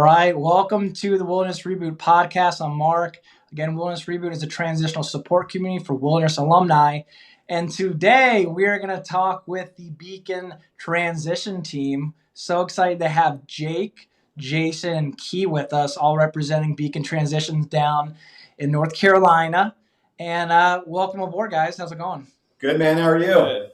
right, welcome to the Wilderness Reboot podcast. I'm Mark. Again, Wilderness Reboot is a transitional support community for wilderness alumni. And today we are going to talk with the Beacon transition team. So excited to have Jake, Jason, and Key with us, all representing Beacon Transitions down in North Carolina. And welcome aboard, guys. How's it going? Good, man. How are you? Good.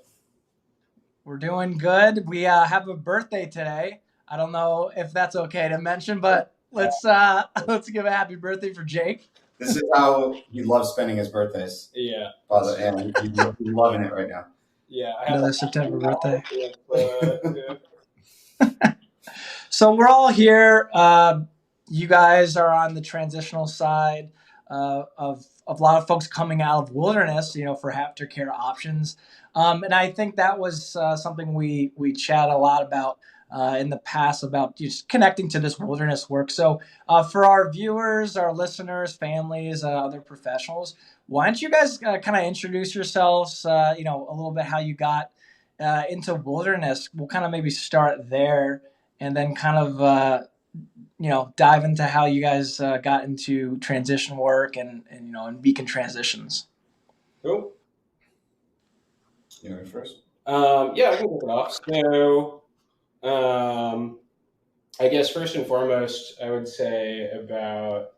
We're doing good. We have a birthday today. I don't know if that's okay to mention, but let's give a happy birthday for Jake. This is how he loves spending his birthdays. Yeah. And he's loving it right now. Yeah. Another September birthday. Yeah. So we're all here. You guys are on the transitional side of a lot of folks coming out of wilderness, for aftercare options. And I think that was something we chat a lot about in the past, about just connecting to this wilderness work. So for our viewers, our listeners, families, other professionals, why don't you guys kind of introduce yourselves, a little bit how you got into wilderness. We'll kind of maybe start there and then kind of, dive into how you guys got into transition work and and Beacon transitions. Cool. You want to first? Yeah, I can kick it off. So, I guess first and foremost, I would say about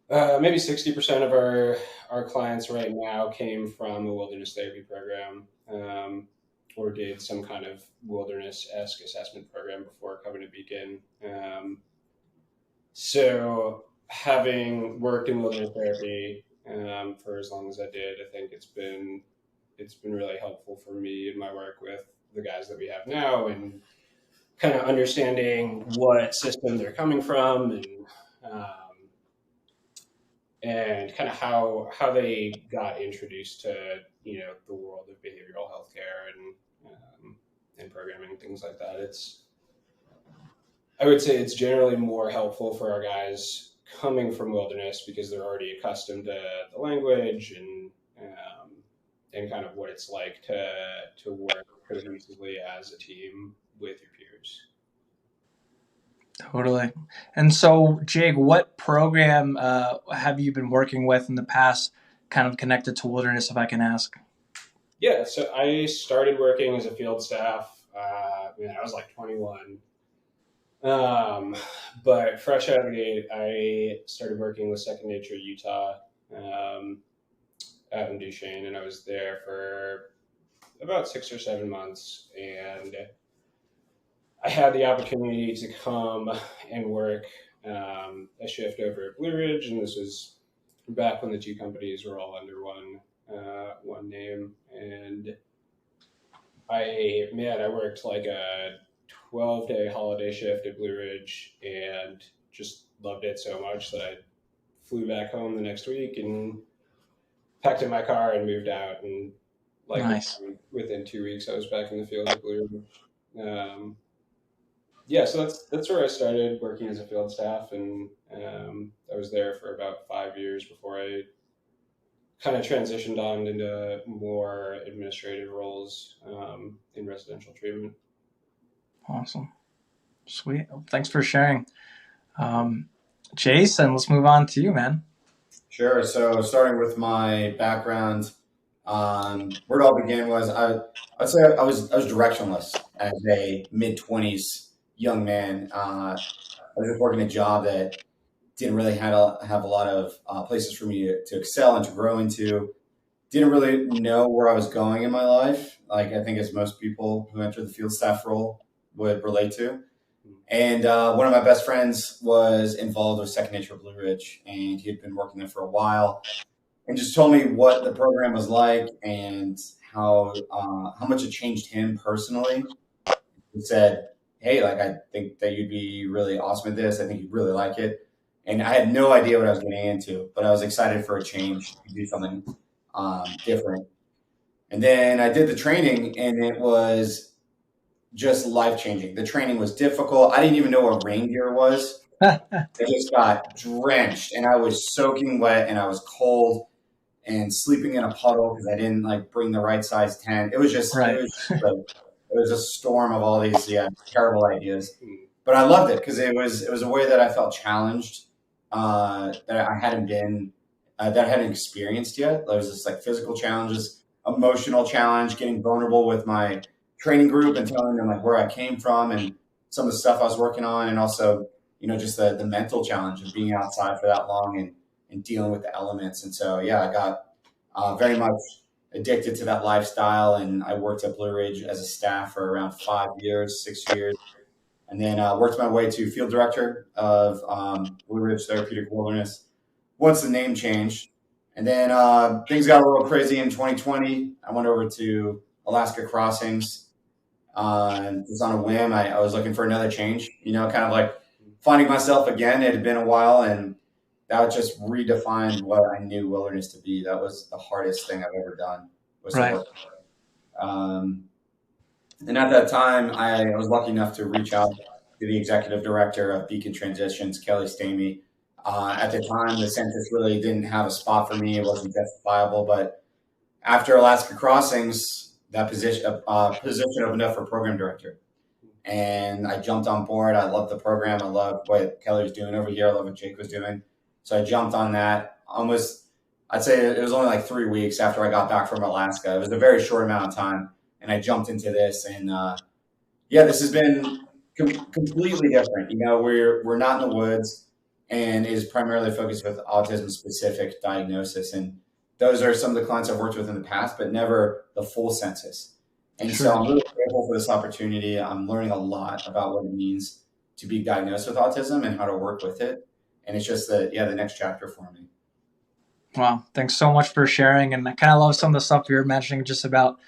maybe 60% of our clients right now came from a wilderness therapy program, or did some kind of wilderness-esque assessment program before coming to Beacon. So having worked in wilderness therapy for as long as I did, I think it's been really helpful for me in my work with the guys that we have now, and kind of understanding what system they're coming from, and kind of how they got introduced to the world of behavioral healthcare and programming, things like that. I would say it's generally more helpful for our guys coming from wilderness because they're already accustomed to the language and kind of what it's like to work cohesively as a team with your peers. Totally. And so, Jake, what program have you been working with in the past, kind of connected to wilderness, if I can ask? Yeah, so I started working as a field staff. I was like 21. But fresh out of the gate, I started working with Second Nature Utah out in Duchesne, and I was there for about 6 or 7 months. And I had the opportunity to come and work a shift over at Blue Ridge, and this was back when the two companies were all under one name. And I worked like a 12-day holiday shift at Blue Ridge and just loved it so much that I flew back home the next week and packed in my car and moved out. And Nice. within 2 weeks, I was back in the field at Blue Ridge. So that's where I started working as a field staff, and I was there for about 5 years before I kind of transitioned on into more administrative roles in residential treatment. Awesome. Sweet. Thanks for sharing. Jason, let's move on to you, man. Sure. So starting with my background, where it all began was I'd say I was directionless as a mid-20s young man. I was just working a job that didn't really have a lot of places for me to excel and to grow into. Didn't really know where I was going in my life, like I think as most people who enter the field staff role would relate to. And one of my best friends was involved with Second Nature Blue Ridge, and he had been working there for a while, and just told me what the program was like and how much it changed him personally. He said, "Hey, I think that you'd be really awesome at this. I think you'd really like it." And I had no idea what I was getting into, but I was excited for a change to do something different. And then I did the training, and it was just life-changing. The training was difficult. I didn't even know what reindeer was. I just got drenched, and I was soaking wet, and I was cold and sleeping in a puddle because I didn't bring the right size tent. It was just, Right. it was a storm of all these terrible ideas. but I loved it because it was a way that I felt challenged, that I hadn't experienced yet. There was just like physical challenges, emotional challenge, getting vulnerable with my training group and telling them like where I came from and some of the stuff I was working on, and also just the mental challenge of being outside for that long and dealing with the elements. And so yeah, I got very much addicted to that lifestyle, and I worked at Blue Ridge as a staff for around 5 years, 6 years, and then worked my way to field director of Blue Ridge Therapeutic Wilderness once the name changed. And then things got a little crazy in 2020. I went over to Alaska Crossings just on a whim. I was looking for another change, kind of like finding myself again. It had been a while, and that just redefined what I knew wilderness to be. That was the hardest thing I've ever done, was to Right. work. Um, and at that time, I was lucky enough to reach out to the executive director of Beacon Transitions, Kelly Stamey. At the time, the census really didn't have a spot for me. It wasn't justifiable. But after Alaska Crossings, that position opened up for program director. And I jumped on board. I loved the program. I loved what Kelly was doing over here. I loved what Jake was doing. So I jumped on that I'd say it was only like 3 weeks after I got back from Alaska. It was a very short amount of time. And I jumped into this. And yeah, this has been completely different. We're not in the woods, and is primarily focused with autism specific diagnosis. And those are some of the clients I've worked with in the past, but never the full census. And so I'm really grateful for this opportunity. I'm learning a lot about what it means to be diagnosed with autism and how to work with it. And it's just the next chapter for me. Wow. Thanks so much for sharing. And I kind of love some of the stuff you're mentioning just about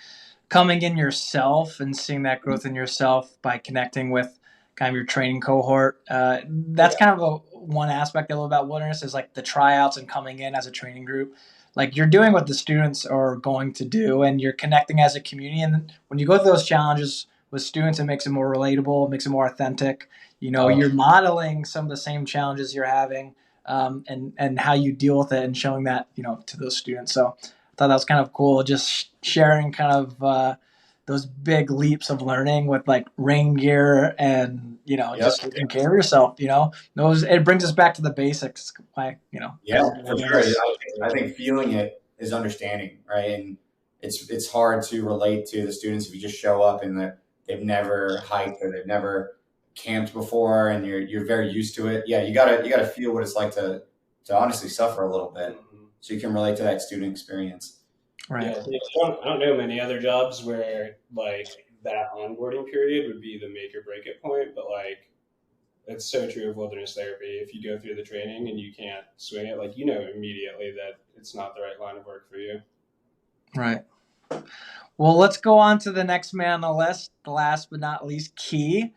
coming in yourself and seeing that growth in yourself by connecting with kind of your training cohort. That's kind of one aspect I love about wilderness is like the tryouts and coming in as a training group. Like you're doing what the students are going to do and you're connecting as a community. And when you go through those challenges with students, it makes it more relatable, it makes it more authentic. You're modeling some of the same challenges you're having, and how you deal with it and showing that, to those students. So I thought that was kind of cool, just sharing kind of those big leaps of learning with like rain gear and, just taking care of yourself, it brings us back to the basics. Yeah, for sure. I think feeling it is understanding, right? And it's hard to relate to the students if you just show up and they've never hiked or they've never camped before, and you're very used to it. Yeah, you gotta feel what it's like to honestly suffer a little bit, so you can relate to that student experience. Right. Yeah, I don't know many other jobs where like that onboarding period would be the make or break it point, but like it's so true of wilderness therapy. If you go through the training and you can't swing it, like immediately that it's not the right line of work for you. Right. Well, let's go on to the next man on the list. The last but not least, Key.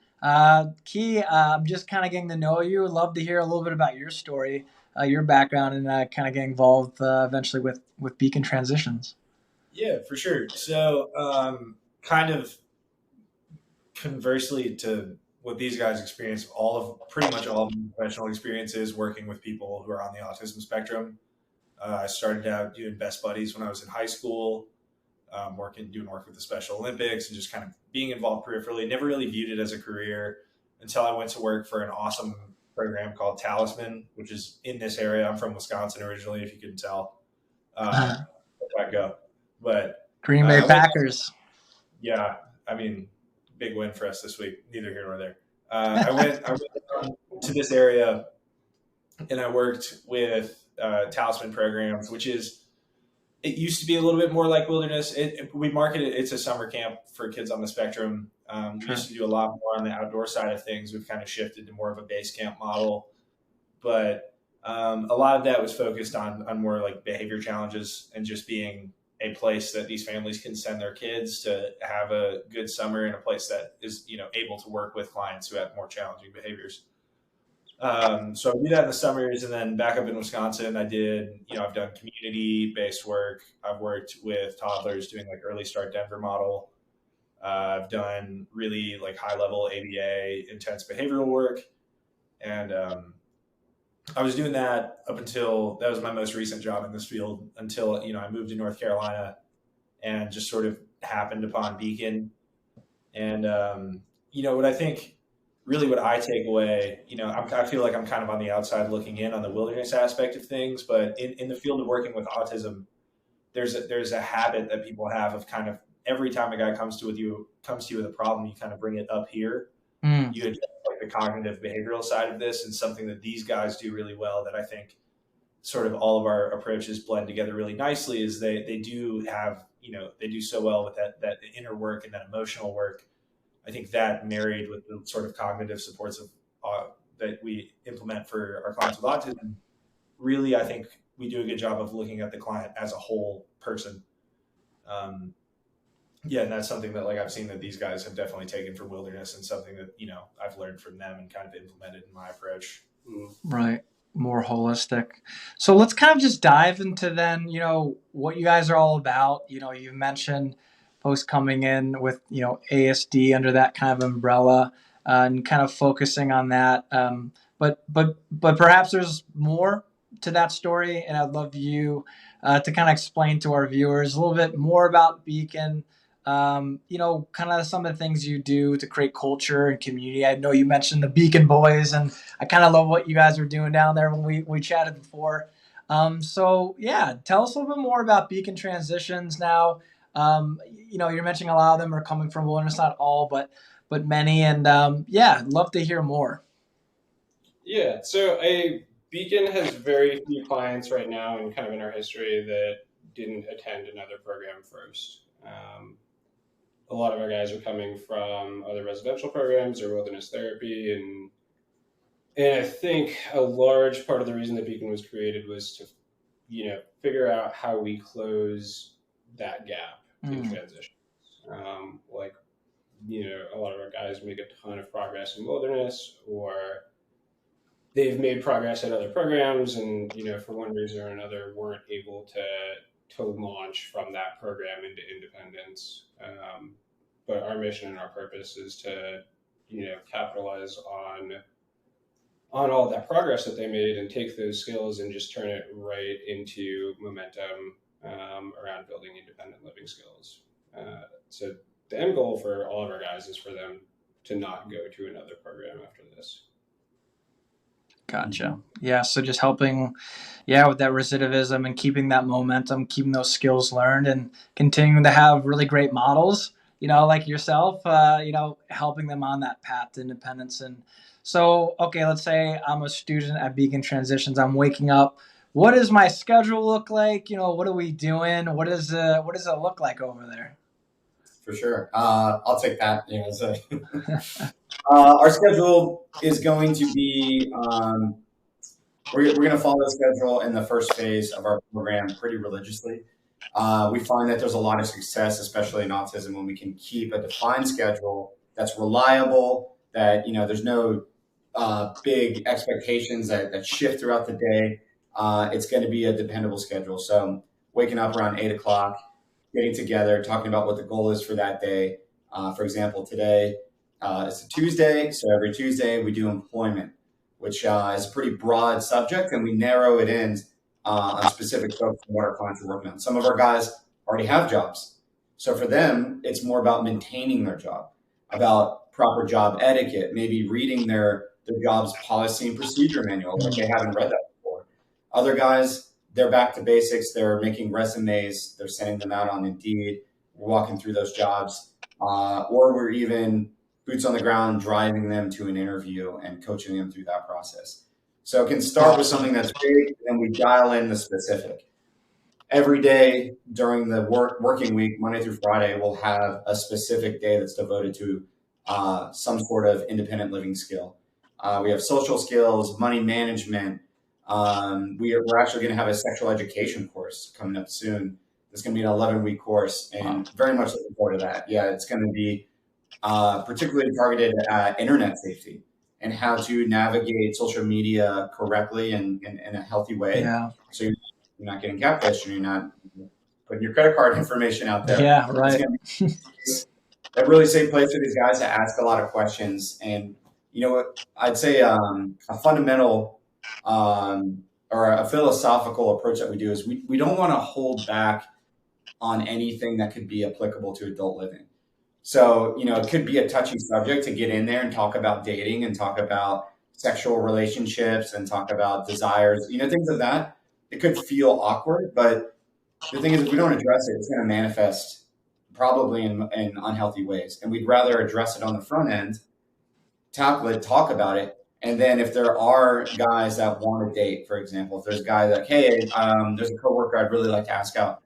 Key, I'm just kind of getting to know you. Love to hear a little bit about your story, your background, and kind of getting involved eventually with Beacon Transitions. Yeah, for sure. So, kind of conversely to what these guys experience, pretty much all of my professional experiences working with people who are on the autism spectrum. I started out doing Best Buddies when I was in high school, doing work with the Special Olympics and just kind of being involved peripherally. Never really viewed it as a career until I went to work for an awesome program called Talisman, which is in this area. I'm from Wisconsin originally, if you couldn't tell. Where I go. But Green Bay Packers. Yeah, I mean, big win for us this week. Neither here nor there. I went to this area, and I worked with Talisman programs, it used to be a little bit more like wilderness. We market it. It's a summer camp for kids on the spectrum. We used to do a lot more on the outdoor side of things. We've kind of shifted to more of a base camp model, but a lot of that was focused on more like behavior challenges and just being a place that these families can send their kids to have a good summer in a place that is, able to work with clients who have more challenging behaviors. So I do that in the summers, and then back up in Wisconsin, I've done community-based work. I've worked with toddlers doing like early start Denver model. I've done really like high-level ABA, intense behavioral work. And I was doing that up until, that was my most recent job in this field, until, I moved to North Carolina and just sort of happened upon Beacon. And, what I think really what I take away, I feel like I'm kind of on the outside llooking in on the wilderness aspect of things, but in the field of working with autism, there's a habit that people have of kind of every time a guy comes to you with a problem, you kind of bring it up here. Mm. You address like the cognitive behavioral side of this, and something that these guys do really well that I think sort of all of our approaches blend together really nicely is they do have, they do so well with that inner work and that emotional work. I think that married with the sort of cognitive supports of that we implement for our clients with autism, really, I think we do a good job of looking at the client as a whole person. Yeah, and that's something that like I've seen that these guys have definitely taken from wilderness, and something that I've learned from them and kind of implemented in my approach. Right. More holistic. So let's kind of just dive into then, what you guys are all about. You mentioned folks coming in with, ASD under that kind of umbrella, and kind of focusing on that. But perhaps there's more to that story, and I'd love you to kind of explain to our viewers a little bit more about Beacon. Kind of some of the things you do to create culture and community. I know you mentioned the Beacon Boys, and I kind of love what you guys were doing down there when we chatted before. So yeah, tell us a little bit more about Beacon Transitions now. You're mentioning a lot of them are coming from wilderness, not all, but many, and I'd love to hear more. Yeah, so a Beacon has very few clients right now, and kind of in our history that didn't attend another program first. A lot of our guys are coming from other residential programs or wilderness therapy, and I think a large part of the reason that Beacon was created was to, figure out how we close that gap in transition. A lot of our guys make a ton of progress in wilderness, or they've made progress at other programs, and for one reason or another weren't able to launch from that program into independence. But our mission and our purpose is to capitalize on all that progress that they made and take those skills and just turn it right into momentum around building independent living skills. So the end goal for all of our guys is for them to not go to another program after this. Gotcha. Yeah. So just helping, with that recidivism and keeping that momentum, keeping those skills learned, and continuing to have really great models, like yourself, helping them on that path to independence. And so, okay, let's say I'm a student at Beacon Transitions. I'm waking up. What does my schedule look like? What are we doing? What does it look like over there? For sure. I'll take that. So our schedule is going to be, we're going to follow the schedule in the first phase of our program pretty religiously. We find that there's a lot of success, especially in autism, when we can keep a defined schedule that's reliable, that, there's no big expectations that shift throughout the day. It's going to be a dependable schedule. So waking up around 8 o'clock, getting together, talking about what the goal is for that day. For example, today it's a Tuesday, so every Tuesday we do employment, which is a pretty broad subject, and we narrow it in on specific folks and what our clients are working on. Some of our guys already have jobs, so for them, it's more about maintaining their job, about proper job etiquette, maybe reading their job's policy and procedure manual, like they haven't read that before. Other guys, they're back to basics. They're making resumes. They're sending them out on Indeed. We're walking through those jobs, or we're even boots on the ground, driving them to an interview and coaching them through that process. So it can start with something that's big, and then we dial in the specific. Every day during the working week, Monday through Friday, we'll have a specific day that's devoted to some sort of independent living skill. We have social skills, money management. We're actually going to have a sexual education course coming up soon. It's going to be an 11-week course, and very much looking forward to that. Yeah, it's going to be particularly targeted at internet safety and how to navigate social media correctly and in a healthy way. Yeah. So you're not getting catfished and you're not putting your credit card information out there. Yeah, right. It's going to be a really safe place for these guys to ask a lot of questions. And, I'd say a fundamental or a philosophical approach that we do is we don't want to hold back on anything that could be applicable to adult living. So, it could be a touchy subject to get in there and talk about dating and talk about sexual relationships and talk about desires, things of that. It could feel awkward, but the thing is, if we don't address it, it's going to manifest probably in unhealthy ways. And we'd rather address it on the front end, tackle it, talk about it. And then if there are guys that want to date, for example, if there's a guy that, hey, there's a coworker I'd really like to ask out,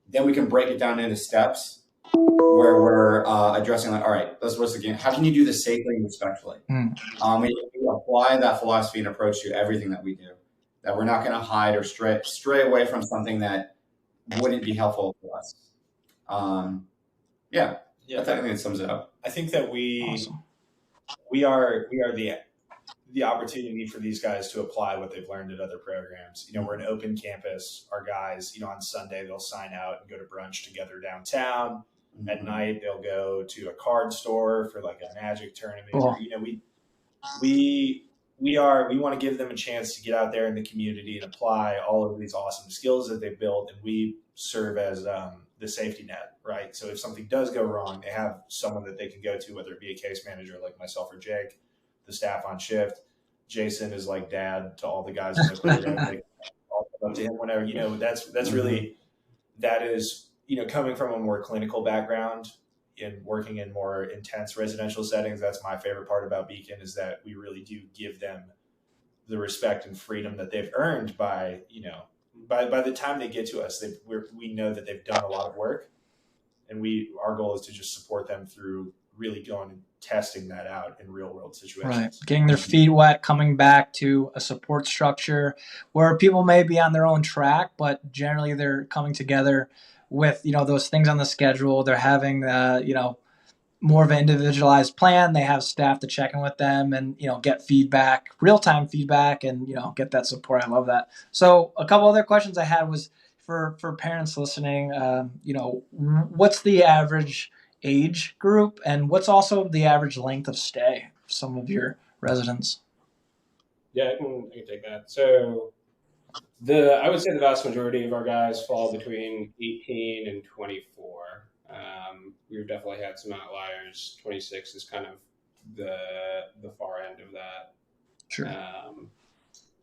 then we can break it down into steps where we're addressing all right, let's again, how can you do this safely and respectfully? We apply that philosophy and approach to everything that we do, that we're not going to hide or stray away from something that wouldn't be helpful to us. I think it sums it up. I think that we are the opportunity for these guys to apply what they've learned at other programs. We're an open campus. Our guys, on Sunday, they'll sign out and go to brunch together downtown. Mm-hmm. At night, they'll go to a card store for like a magic tournament. Or, we want to give them a chance to get out there in the community and apply all of these awesome skills that they've built. And we serve as the safety net, right? So if something does go wrong, they have someone that they can go to, whether it be a case manager like myself or Jake, the staff on shift. Jason is like dad to all the guys in the program. They all come up to him whenever, that's really, that is, coming from a more clinical background and working in more intense residential settings. That's my favorite part about Beacon, is that we really do give them the respect and freedom that they've earned by the time they get to us. We know that they've done a lot of work, and our goal is to just support them through really going and testing that out in real world situations. Right. Getting their feet wet, coming back to a support structure where people may be on their own track, but generally they're coming together with, those things on the schedule. They're having, more of an individualized plan. They have staff to check in with them and, get feedback, real-time feedback, and, get that support. I love that. So a couple other questions I had was for parents listening, what's the average age group, and what's also the average length of stay for some of your residents? Yeah, I can take that. So I would say the vast majority of our guys fall between 18 and 24. We've definitely had some outliers. 26 is kind of the far end of that. Sure.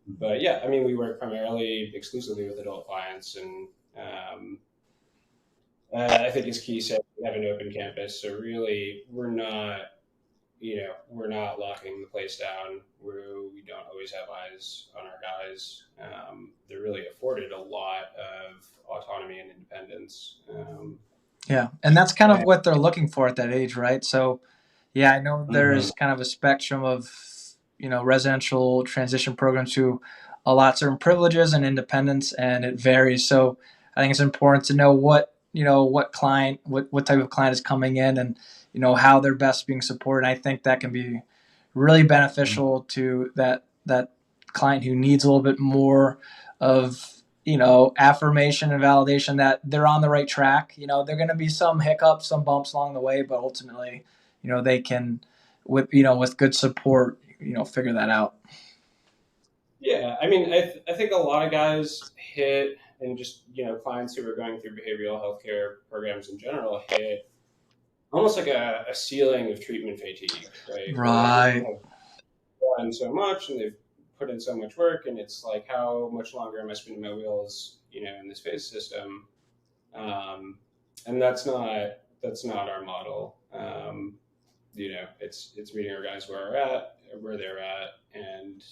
But yeah, we work primarily exclusively with adult clients, and I think as Key said, we have an open campus, so really we're not locking the place down. We don't always have eyes on our guys. They're really afforded a lot of autonomy and independence. Yeah, and that's kind of what they're looking for at that age, right? So, yeah, I know there's kind of a spectrum of, residential transition programs who allot certain privileges and independence, and it varies. So I think it's important to know what type of client is coming in, and, how they're best being supported. And I think that can be really beneficial to that client who needs a little bit more of, affirmation and validation that they're on the right track. There are going to be some hiccups, some bumps along the way, but ultimately, they can, with good support, figure that out. Yeah. I think a lot of guys hit, and just, clients who are going through behavioral healthcare programs in general hit almost like a ceiling of treatment fatigue, right? Right. They've done so much and they've put in so much work, and it's like, how much longer am I spinning my wheels, in this phase system? And that's not our model. It's meeting our guys where they're at, and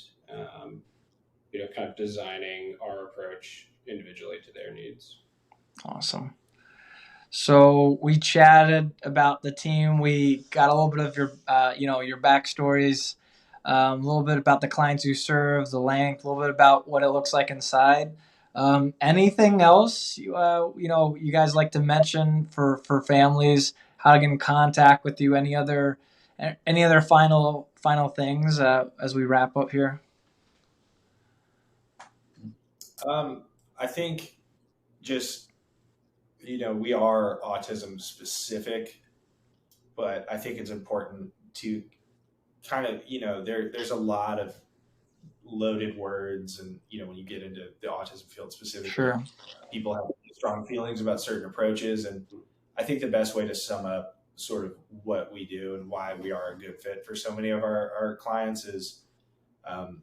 kind of designing our approach individually to their needs. Awesome. So we chatted about the team. We got a little bit of your backstories, a little bit about the clients you serve, the length, a little bit about what it looks like inside. Anything else you guys like to mention for families, how to get in contact with you? Any other final things as we wrap up here? I think just, we are autism specific, but I think it's important to kind of, there's a lot of loaded words, and, when you get into the autism field specifically, People have strong feelings about certain approaches. And I think the best way to sum up sort of what we do and why we are a good fit for so many of our clients is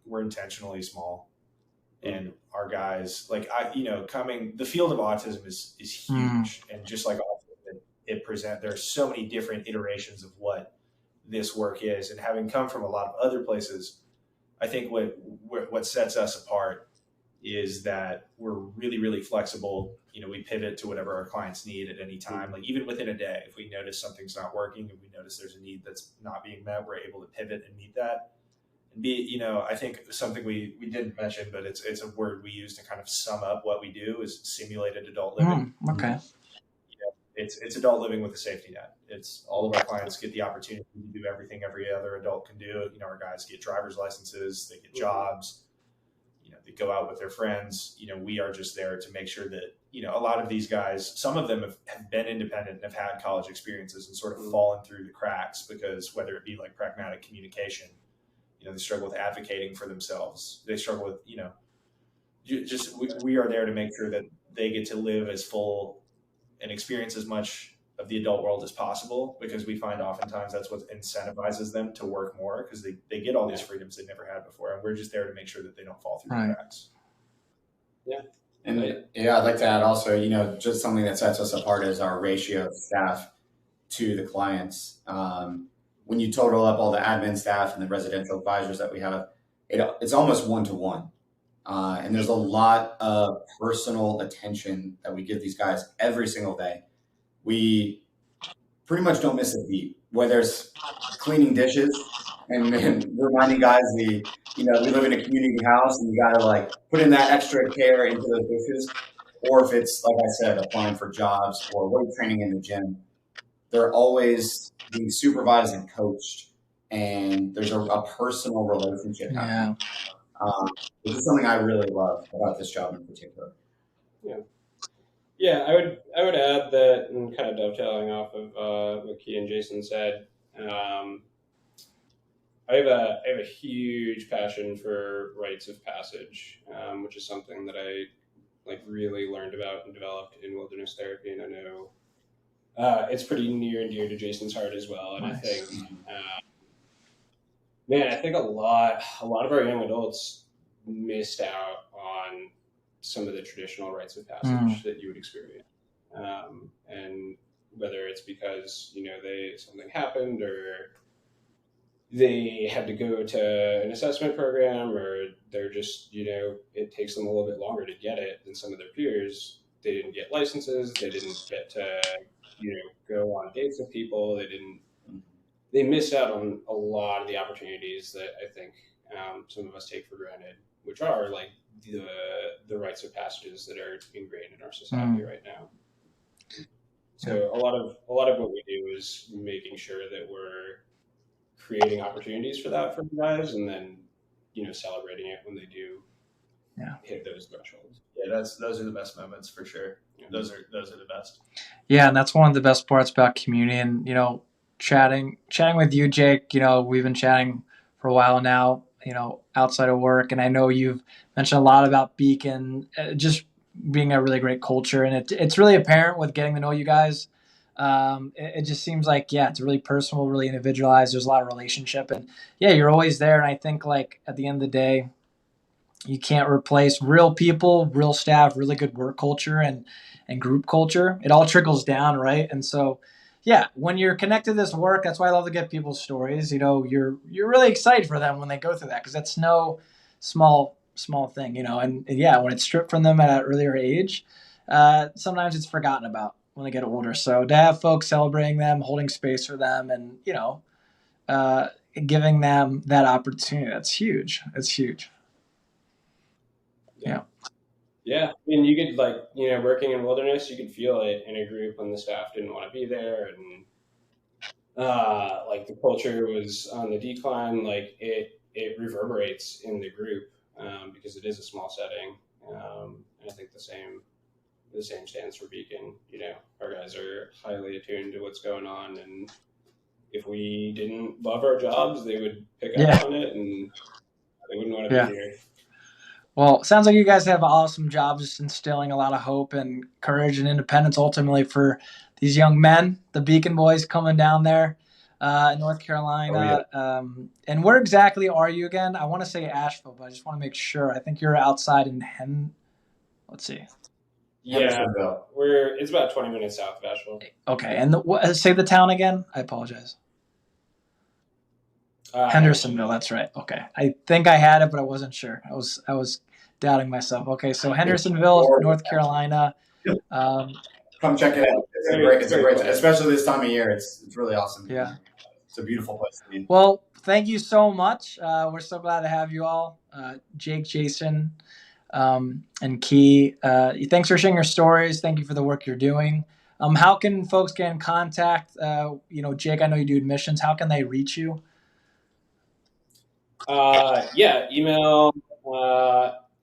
we're intentionally small. And our guys, like the field of autism is huge, and just like autism, there are so many different iterations of what this work is. And having come from a lot of other places, I think what sets us apart is that we're really, really flexible. We pivot to whatever our clients need at any time. Like even within a day, if we notice something's not working, if we notice there's a need that's not being met, we're able to pivot and meet that. I think something we didn't mention, but it's a word we use to kind of sum up what we do is simulated adult living. Okay. It's adult living with a safety net. It's all of our clients get the opportunity to do everything every other adult can do. Our guys get driver's licenses, they get jobs, they go out with their friends. We are just there to make sure that, a lot of these guys, some of them have been independent and have had college experiences and sort of fallen through the cracks because whether it be like pragmatic communication, they struggle with advocating for themselves. They struggle with, we are there to make sure that they get to live as full and experience as much of the adult world as possible, because we find oftentimes that's what incentivizes them to work more because they get all these freedoms they never had before. And we're just there to make sure that they don't fall through the cracks. Yeah. And I'd like to add also, just something that sets us apart is our ratio of staff to the clients. When you total up all the admin staff and the residential advisors that we have, it's almost 1-to-1. And there's a lot of personal attention that we give these guys every single day. We pretty much don't miss a beat, whether it's cleaning dishes and reminding guys we live in a community house and you got to put in that extra care into those dishes, or if it's, like I said, applying for jobs or weight training in the gym. They're always being supervised and coached, and there's a personal relationship happening. Which is something I really love about this job in particular. Yeah, I would add that, and kind of dovetailing off of what Key and Jason said, I have a huge passion for rites of passage, which is something that I really learned about and developed in wilderness therapy, and I know it's pretty near and dear to Jason's heart as well. And nice. I think a lot of our young adults missed out on some of the traditional rites of passage that you would experience. And whether it's because, something happened or they had to go to an assessment program, or they're just, it takes them a little bit longer to get it than some of their peers. They didn't get licenses. They didn't get to, go on dates with people. They missed out on a lot of the opportunities that I think some of us take for granted, which are the rites of passages that are ingrained in our society right now. So a lot of what we do is making sure that we're creating opportunities for that for the guys, and then celebrating it when they do hit those thresholds. Yeah, those are the best moments for sure. Those are the best. Yeah, and that's one of the best parts about community. And chatting with you, Jake. We've been chatting for a while now. Outside of work, and I know you've mentioned a lot about Beacon just being a really great culture, and it's really apparent with getting to know you guys. It just seems like it's really personal, really individualized. There's a lot of relationship, and you're always there. And I think at the end of the day, you can't replace real people, real staff, really good work culture and group culture. It all trickles down, right? And so, when you're connected to this work, that's why I love to get people's stories. You're really excited for them when they go through that, because that's no small thing, And when it's stripped from them at an earlier age, sometimes it's forgotten about when they get older. So to have folks celebrating them, holding space for them, and giving them that opportunity, that's huge. It's huge. Yeah, and you could working in wilderness, you could feel it in a group when the staff didn't want to be there, and the culture was on the decline. It reverberates in the group because it is a small setting, and I think the same stands for Beacon. Our guys are highly attuned to what's going on, and if we didn't love our jobs, they would pick up on it, and they wouldn't want to be here. Well, it sounds like you guys have awesome jobs, just instilling a lot of hope and courage and independence ultimately for these young men, the Beacon Boys coming down there in North Carolina. Oh, yeah. And where exactly are you again? I want to say Asheville, but I just want to make sure. I think you're outside in let's see. Yeah, Hendersonville. it's about 20 minutes south of Asheville. Okay, and say the town again. I apologize. Hendersonville. That's right. Okay, I think I had it, but I wasn't sure. I was doubting myself. Okay, so Hendersonville, North Carolina. Come check it out. It's a great, especially this time of year. It's really awesome. Yeah. It's a beautiful place to be. Well, thank you so much. We're so glad to have you all, Jake, Jason, and Key. Thanks for sharing your stories. Thank you for the work you're doing. How can folks get in contact? Jake, I know you do admissions. How can they reach you? Email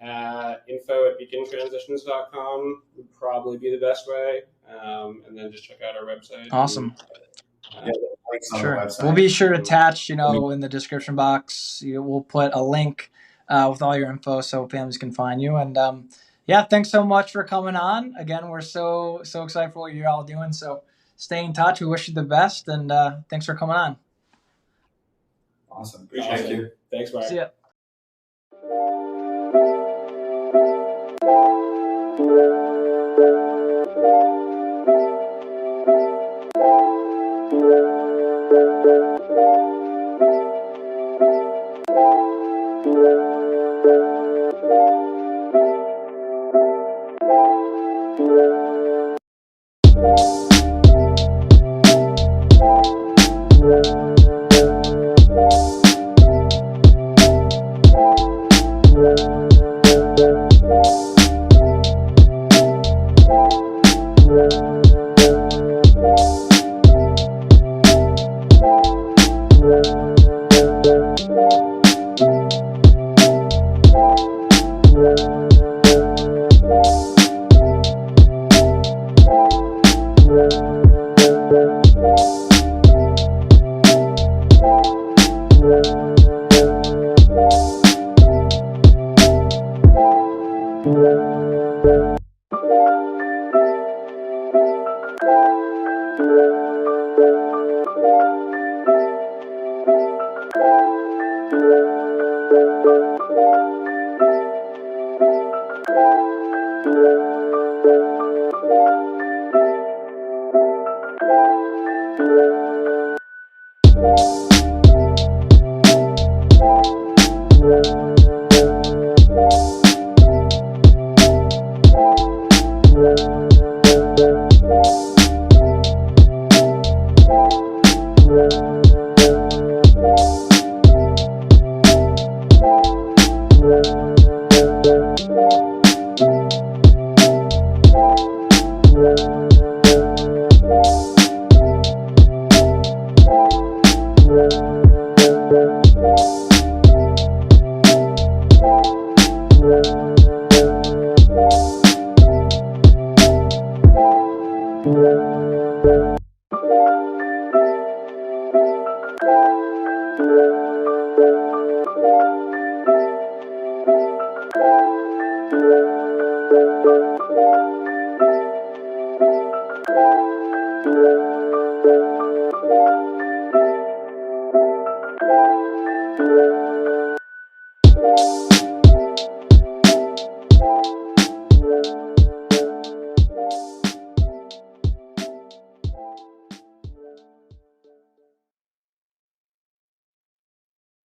at info@beacontransitions.com would probably be the best way. And then just check out our website. Awesome. Sure. We'll be sure to attach, in the description box. We'll put a link with all your info so families can find you. And thanks so much for coming on. Again, we're so excited for what you're all doing. So stay in touch. We wish you the best, and thanks for coming on. Awesome. Appreciate you. Thanks, Mark. See ya.